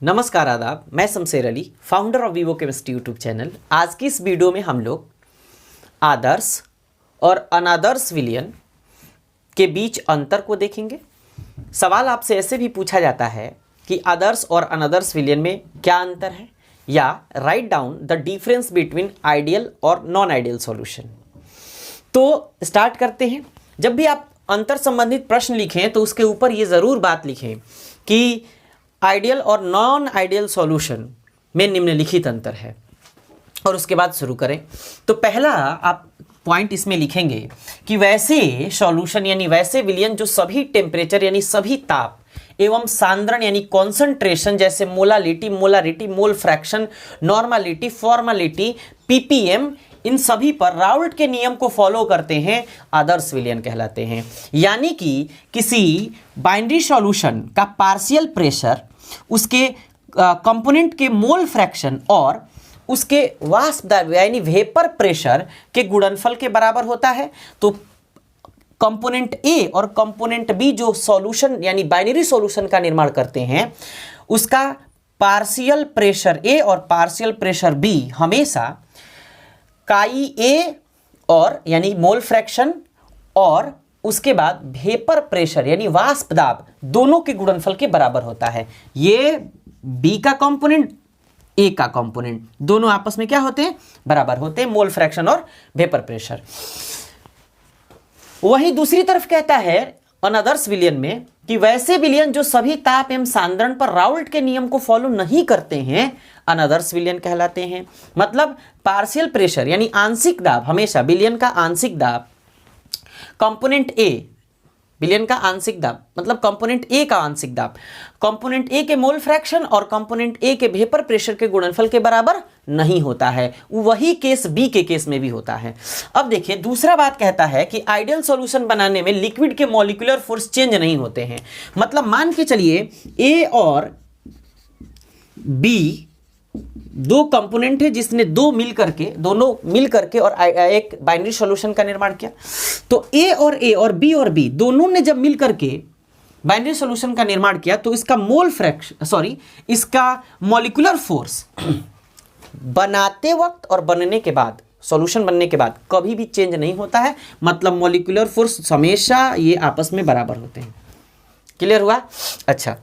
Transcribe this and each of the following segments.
नमस्कार आदाब, मैं Shamsher Ali, founder of Vivo chemistry YouTube channel. आज की इस वीडियो में हम लोग आदर्श और अनादर्श विलयन के बीच अंतर को देखेंगे। सवाल आपसे ऐसे भी पूछा जाता है कि आदर्श और अनादर्श विलयन में क्या अंतर है, या write down the difference between ideal और नॉन आइडियल सॉल्यूशन। तो स्टार्ट करते हैं। जब भी आप अंतर संबंधित प्रश्न लिखें तो उसके ऊपर ये ज़रूर बात लिखें कि आइडियल और नॉन आइडियल सॉल्यूशन में निम्नलिखित अंतर है, और उसके बाद शुरू करें। तो पहला आप पॉइंट इसमें लिखेंगे कि वैसे सॉल्यूशन यानी वैसे विलयन जो सभी टेम्परेचर यानी सभी ताप एवं सांद्रण यानी कॉन्सेंट्रेशन जैसे molality, mole fraction, normality, formality, ppm, इन सभी पर राउल्ट के नियम को फॉलो करते हैं, आदर्श विलयन कहलाते हैं। यानी कि किसी बाइनरी सॉल्यूशन का पार्शियल प्रेशर उसके कंपोनेंट के मोल फ्रैक्शन और उसके वाष्प दाब यानी वेपर प्रेशर के गुणनफल के बराबर होता है। तो कंपोनेंट ए और कंपोनेंट बी जो सॉल्यूशन यानी बाइनरी सॉल्यूशन का निर्माण करते हैं, उसका पार्शियल प्रेशर ए और पार्शियल प्रेशर बी हमेशा काई ए और यानी मोल फ्रैक्शन और उसके बाद वेपर प्रेशर यानी वाष्प दाब दोनों के गुणनफल के बराबर होता है। ये बी का कंपोनेंट, ए का कंपोनेंट, दोनों आपस में क्या होते हैं? बराबर होते हैं, मोल फ्रैक्शन और वेपर प्रेशर। वहीं दूसरी तरफ कहता है अनादर्श विलयन में कि वैसे विलयन जो सभी ताप एवं सांद्रण पर राउल्ट के नियम को फॉलो नहीं करते हैं, अनादर्श विलयन कहलाते हैं। मतलब पार्शियल प्रेशर यानी आंशिक दाब, हमेशा विलयन का आंशिक दाब कंपोनेंट ए, विलयन का आंशिक दाब मतलब कंपोनेंट ए का आंशिक दाब कंपोनेंट ए के मोल फ्रैक्शन और कंपोनेंट ए के वेपर प्रेशर के गुणनफल के बराबर नहीं होता है। वही केस बी के केस में भी होता है। अब देखिए दूसरा बात कहता है कि आइडियल सॉल्यूशन बनाने में लिक्विड के मॉलिक्यूलर फोर्स चेंज नहीं होते हैं। मतलब मान के चलिए ए और बी दो कंपोनेंट है जिसने दोनों मिल करके और एक बाइनरी सॉल्यूशन का निर्माण किया। तो ए और बी दोनों ने जब मिल करके बाइनरी सॉल्यूशन का निर्माण किया तो इसका इसका मॉलिक्यूलर फोर्स बनाते वक्त और बनने के बाद, सॉल्यूशन बनने के बाद कभी भी चेंज नहीं होता है। मतलब मॉलिक्यूलर फोर्स हमेशा ये आपस में बराबर होते हैं। क्लियर हुआ? अच्छा,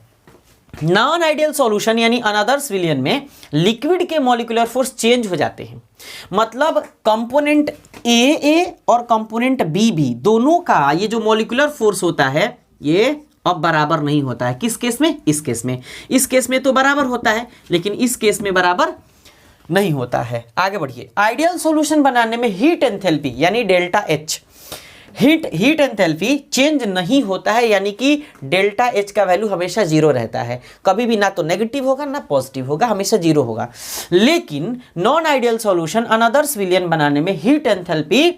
नॉन आइडियल सॉल्यूशन यानी अनादर्श विलयन में लिक्विड के मॉलिक्यूलर फोर्स चेंज हो जाते हैं। मतलब कंपोनेंट ए और कंपोनेंट बी दोनों का ये जो मॉलिक्यूलर फोर्स होता है ये अब बराबर नहीं होता है। किस केस में? इस केस में तो बराबर होता है, लेकिन इस केस में बराबर नहीं होता है। आगे बढ़िए। आइडियल सॉल्यूशन बनाने में हीट एंथैल्पी यानी delta H, heat enthalpy change नहीं होता है, यानी कि डेल्टा एच का वैल्यू हमेशा जीरो रहता है। कभी भी ना तो नेगेटिव होगा ना पॉजिटिव होगा, हमेशा जीरो होगा। लेकिन नॉन आइडियल सॉल्यूशन अनादर्श विलयन बनाने में हीट एंथैल्पी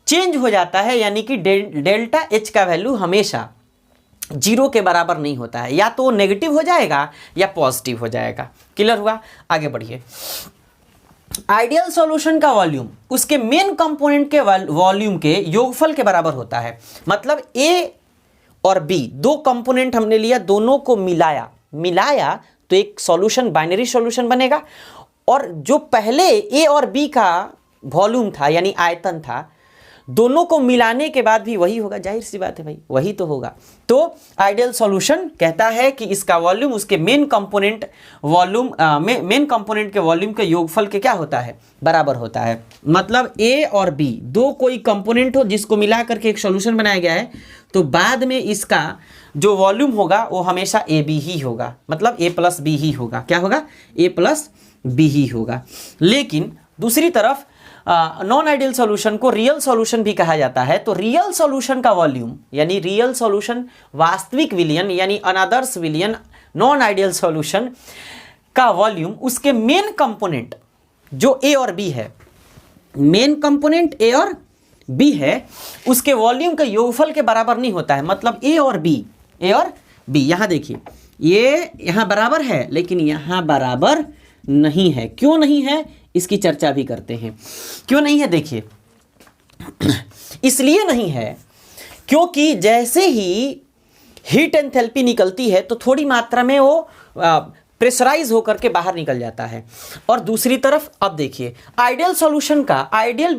चेंज हो जाता है, यानी कि डेल्टा एच का वैल्यू हमेशा जीरो के बराबर नहीं होता है। या तो नेगेटिव हो जाएगा या पॉजिटिव हो जाएगा। क्लियर हुआ? आगे बढ़िए। आइडियल सॉल्यूशन का वॉल्यूम उसके मेन कंपोनेंट के वॉल्यूम के योगफल के बराबर होता है। मतलब ए और बी दो कंपोनेंट हमने लिया, दोनों को मिलाया तो एक सॉल्यूशन बाइनरी सॉल्यूशन बनेगा। और जो पहले ए और बी का वॉल्यूम था यानी आयतन था, दोनों को मिलाने के बाद भी वही होगा। जाहिर सी बात है भाई, वही तो होगा। तो आइडियल सॉल्यूशन कहता है कि इसका वॉल्यूम उसके मेन कंपोनेंट के वॉल्यूम के योगफल के क्या होता है? बराबर होता है। मतलब ए और बी दो कोई कंपोनेंट हो जिसको मिला करके एक सॉल्यूशन बनाया गया है, तो बाद में इसका जो वॉल्यूम होगा वो हमेशा ए बी ही होगा। मतलब ए प्लस बी ही होगा। क्या होगा? ए प्लस बी ही होगा। लेकिन दूसरी तरफ नॉन आइडियल सॉल्यूशन को रियल सॉल्यूशन भी कहा जाता है। तो रियल सॉल्यूशन का वॉल्यूम यानी रियल सॉल्यूशन, वास्तविक विलयन यानी अनादर्श विलयन, नॉन आइडियल सॉल्यूशन का वॉल्यूम उसके मेन कंपोनेंट जो ए और बी है, मेन कंपोनेंट ए और बी है, उसके वॉल्यूम के योगफल के बराबर नहीं होता है। मतलब ए और बी यहां देखिए, ये यहां बराबर है लेकिन यहां बराबर नहीं है। क्यों नहीं है इसकी चर्चा भी करते हैं। क्यों नहीं है? देखिए इसलिए नहीं है क्योंकि जैसे ही हीट एंथैल्पी निकलती है तो थोड़ी मात्रा में वो प्रेशराइज होकर के बाहर निकल जाता है। और दूसरी तरफ अब देखिए आइडियल सॉल्यूशन का आइडियल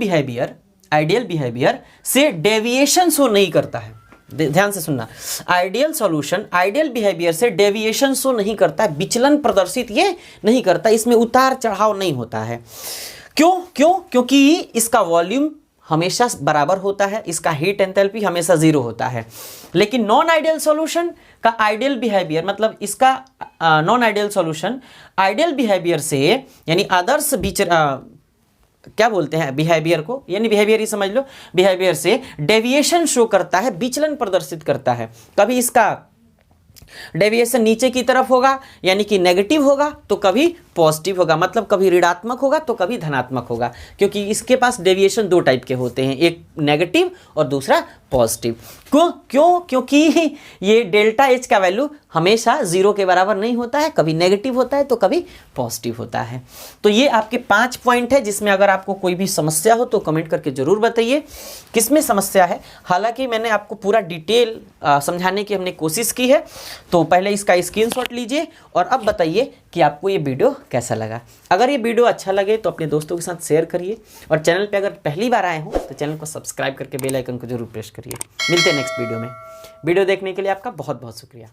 बिहेवियर से डेविएशन शो नहीं करता है। ध्यान से सुनना, आइडियल सॉल्यूशन आइडियल बिहेवियर से डेविएशन शो नहीं करता है, विचलन प्रदर्शित ये नहीं करता, इसमें उतार चढ़ाव नहीं होता है। क्योंकि इसका वॉल्यूम हमेशा बराबर होता है, इसका हीट एंथैल्पी हमेशा 0 होता है। लेकिन नॉन आइडियल सॉल्यूशन का आइडियल बिहेवियर, मतलब इसका non ideal solution ideal behaviour से यानी आदर्श क्या बोलते हैं बिहेवियर को, यानी बिहेवियर ही समझ लो, बिहेवियर से डेविएशन शो करता है, विचलन प्रदर्शित करता है। कभी इसका डेविएशन नीचे की तरफ होगा यानी कि नेगेटिव होगा, तो कभी पॉजिटिव होगा, मतलब कभी ऋणात्मक होगा तो कभी धनात्मक होगा, क्योंकि इसके पास डेविएशन 2 टाइप के होते हैं, एक नेगेटिव और दूसरा पॉजिटिव। क्योंकि ये डेल्टा एच का वैल्यू हमेशा 0 के बराबर नहीं होता है, कभी नेगेटिव होता है तो कभी पॉजिटिव होता है। तो ये आपके 5 पॉइंट है, जिसमें अगर आपको कोई भी समस्या हो तो कमेंट करके जरूर बताइए किसमें समस्या है। हालांकि मैंने आपको पूरा डिटेल समझाने की हमने कोशिश की है, तो पहले इसका स्क्रीनशॉट लीजिए और अब बताइए कि आपको ये वीडियो कैसा लगा। अगर ये वीडियो अच्छा लगे तो अपने दोस्तों के साथ शेयर करिए, और चैनल पे अगर पहली बार आए हो तो चैनल को सब्सक्राइब करके बेल आइकन को जरूर प्रेस करिए। मिलते हैं नेक्स्ट वीडियो में। वीडियो देखने के लिए आपका बहुत बहुत शुक्रिया।